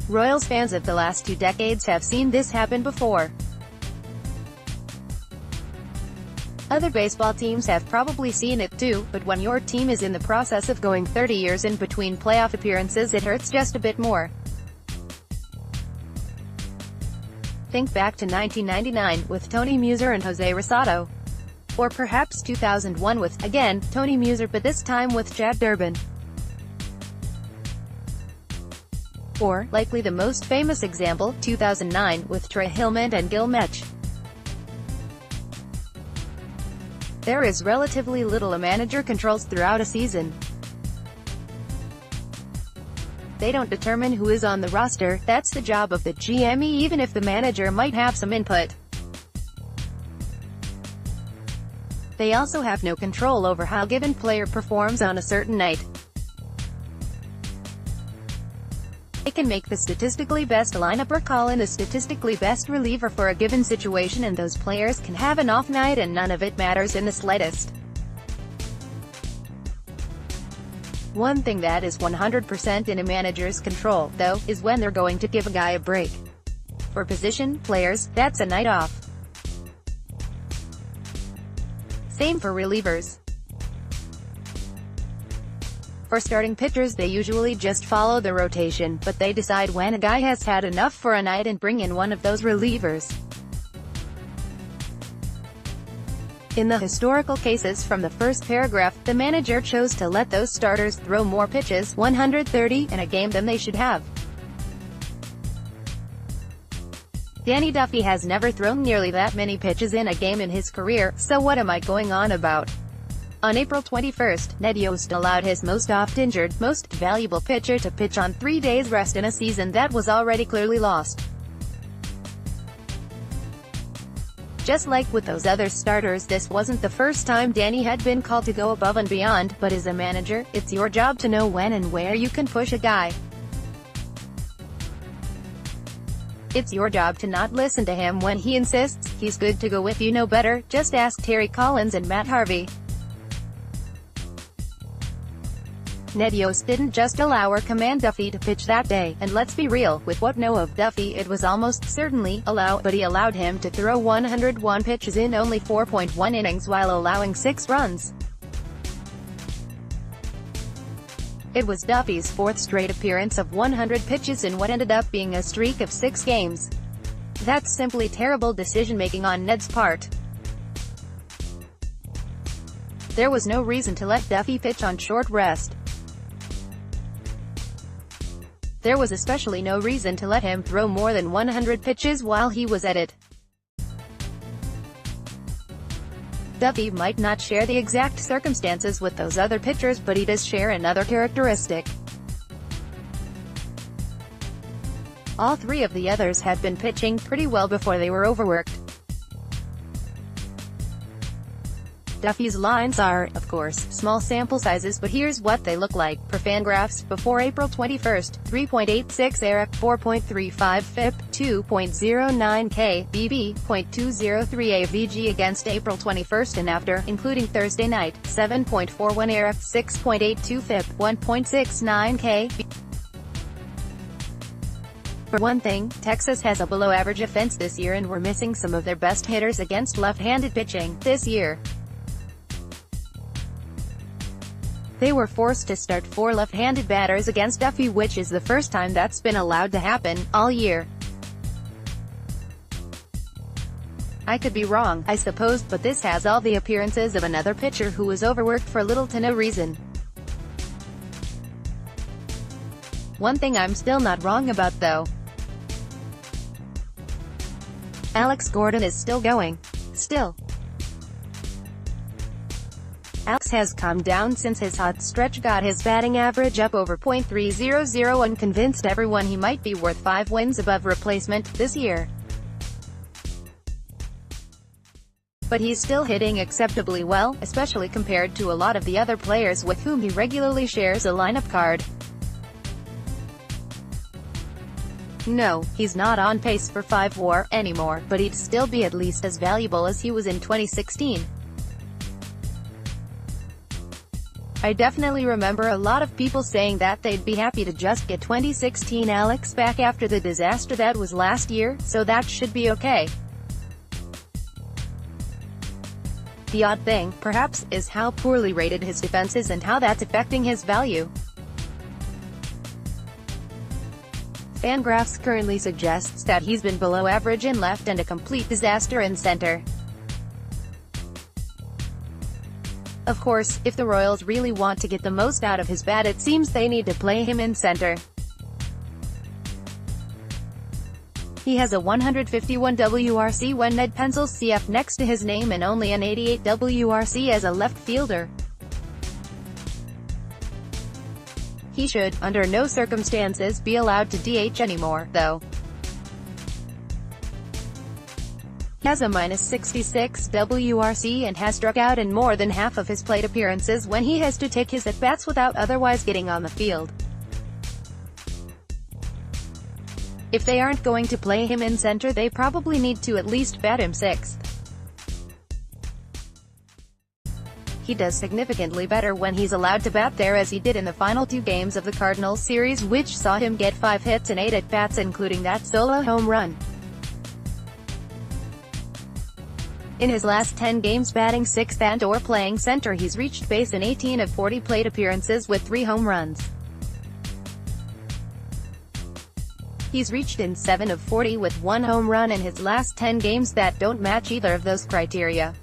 Royals fans of the last 2 decades have seen this happen before. Other baseball teams have probably seen it too, but when your team is in the process of going 30 years in between playoff appearances, it hurts just a bit more. Think back to 1999, with Tony Muser and Jose Rosado. Or perhaps 2001 with, again, Tony Muser but this time with Chad Durbin. Or, likely the most famous example, 2009, with Trey, Hillman and Meche. There is relatively little a manager controls throughout a season. They don't determine who is on the roster, that's the job of the GM, even if the manager might have some input. They also have no control over how a given player performs on a certain night. They can make the statistically best lineup or call in the statistically best reliever for a given situation, and those players can have an off night and none of it matters in the slightest. One thing that is 100% in a manager's control, though, is when they're going to give a guy a break. For position players, that's a night off. Same for relievers. For starting pitchers, they usually just follow the rotation, but they decide when a guy has had enough for a night and bring in one of those relievers. In the historical cases from the first paragraph, the manager chose to let those starters throw more pitches, 130, in a game than they should have. Danny Duffy has never thrown nearly that many pitches in a game in his career, so what am I going on about? On April 21st, Ned Yost allowed his most oft-injured, most valuable pitcher to pitch on 3 days rest in a season that was already clearly lost. Just like with those other starters, this wasn't the first time Danny had been called to go above and beyond, but as a manager, it's your job to know when and where you can push a guy. It's your job to not listen to him when he insists he's good to go. If you know better, just ask Terry Collins and Matt Harvey. Ned Yost didn't just allow or command Duffy to pitch that day, and let's be real, with what know of Duffy, it was almost certainly but he allowed him to throw 101 pitches in only 4.1 innings while allowing 6 runs. It was Duffy's 4th straight appearance of 100 pitches in what ended up being a streak of 6 games. That's simply terrible decision-making on Ned's part. There was no reason to let Duffy pitch on short rest. There was especially no reason to let him throw more than 100 pitches while he was at it. Duffy might not share the exact circumstances with those other pitchers, but he does share another characteristic. All 3 of the others had been pitching pretty well before they were overworked. Duffy's lines are, of course, small sample sizes, but here's what they look like. Per Fangraphs, before April 21st, 3.86 ERA, 4.35 FIP, 2.09 K, BB, .203 AVG against April 21st and after, including Thursday night, 7.41 ERA, 6.82 FIP, 1.69 K. For one thing, Texas has a below-average offense this year and we're missing some of their best hitters against left-handed pitching this year. They were forced to start 4 left-handed batters against Duffy, which is the first time that's been allowed to happen all year. I could be wrong, I suppose, but this has all the appearances of another pitcher who was overworked for little to no reason. One thing I'm still not wrong about though. Alex Gordon is still going. Still. Alex has calmed down since his hot stretch got his batting average up over .300 and convinced everyone he might be worth 5 wins above replacement this year. But he's still hitting acceptably well, especially compared to a lot of the other players with whom he regularly shares a lineup card. No, he's not on pace for 5 WAR anymore, but he'd still be at least as valuable as he was in 2016. I definitely remember a lot of people saying that they'd be happy to just get 2016 Alex back after the disaster that was last year, so that should be okay. The odd thing, perhaps, is how poorly rated his defense is and how that's affecting his value. Fangraphs currently suggests that he's been below average in left and a complete disaster in center. Of course, if the Royals really want to get the most out of his bat, it seems they need to play him in center. He has a 151 WRC when Ned pencils CF next to his name and only an 88 WRC as a left fielder. He should, under no circumstances, be allowed to DH anymore, though. He has a -66 WRC and has struck out in more than half of his plate appearances when he has to take his at-bats without otherwise getting on the field. If they aren't going to play him in center, they probably need to at least bat him sixth. He does significantly better when he's allowed to bat there, as he did in the final 2 games of the Cardinals series, which saw him get 5 hits and 8 at-bats, including that solo home run. In his last 10 games batting sixth and/or playing center, he's reached base in 18 of 40 plate appearances with 3 home runs. He's reached in 7 of 40 with 1 home run in his last 10 games that don't match either of those criteria.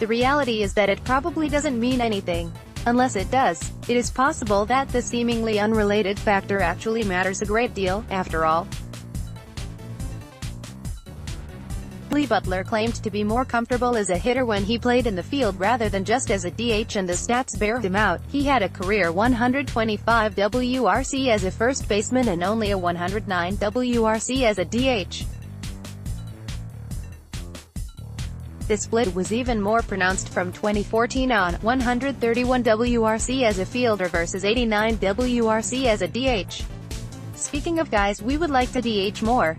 The reality is that it probably doesn't mean anything. Unless it does, it is possible that the seemingly unrelated factor actually matters a great deal, after all. Butler claimed to be more comfortable as a hitter when he played in the field rather than just as a DH, and the stats bear him out. He had a career 125 WRC as a first baseman and only a 109 WRC as a DH. This split was even more pronounced from 2014 on, 131 WRC as a fielder versus 89 WRC as a DH. Speaking of guys we would like to DH more,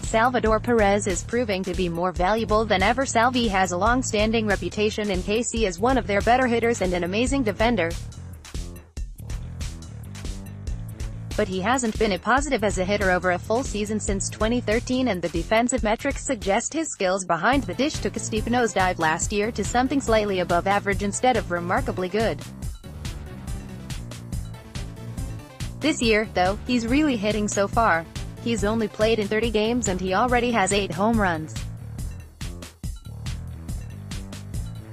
Salvador Perez is proving to be more valuable than ever. Salvi has a long-standing reputation in KC as one of their better hitters and an amazing defender. But he hasn't been a positive as a hitter over a full season since 2013, and the defensive metrics suggest his skills behind the dish took a steep nosedive last year to something slightly above average instead of remarkably good. This year, though, he's really hitting so far. He's only played in 30 games and he already has 8 home runs.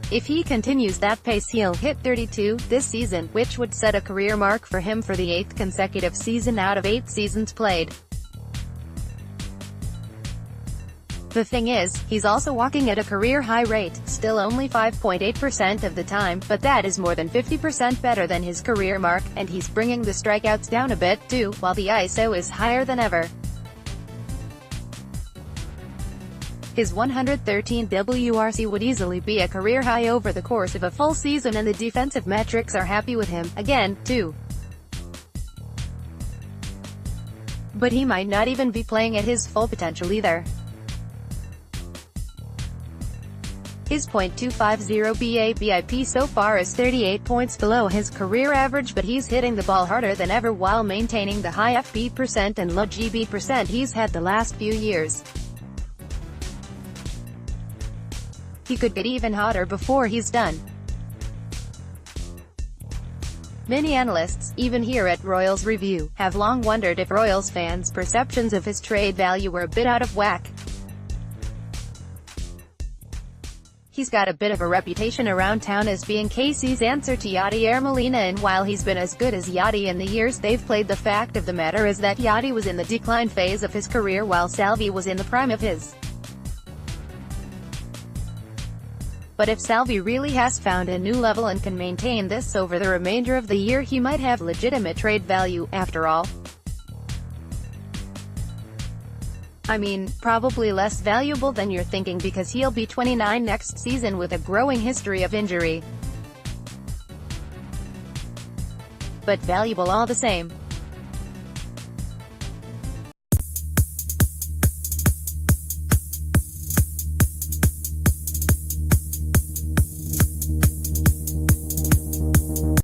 If he continues that pace, he'll hit 32 this season, which would set a career mark for him for the 8th consecutive season out of 8 seasons played. The thing is, he's also walking at a career-high rate, still only 5.8% of the time, but that is more than 50% better than his career mark, and he's bringing the strikeouts down a bit, too, while the ISO is higher than ever. His 113 WRC would easily be a career high over the course of a full season, and the defensive metrics are happy with him, again, too. But he might not even be playing at his full potential either. His .250 BABIP so far is 38 points below his career average, but he's hitting the ball harder than ever while maintaining the high FB percent and low GB percent he's had the last few years. He could get even hotter before he's done. Many analysts, even here at Royals Review, have long wondered if Royals fans' perceptions of his trade value were a bit out of whack. He's got a bit of a reputation around town as being KC's answer to Yadier Molina, and while he's been as good as Yadi in the years they've played, the fact of the matter is that Yadi was in the decline phase of his career while Salvi was in the prime of his. But if Salvi really has found a new level and can maintain this over the remainder of the year, he might have legitimate trade value, after all. I mean, probably less valuable than you're thinking, because he'll be 29 next season with a growing history of injury. But valuable all the same.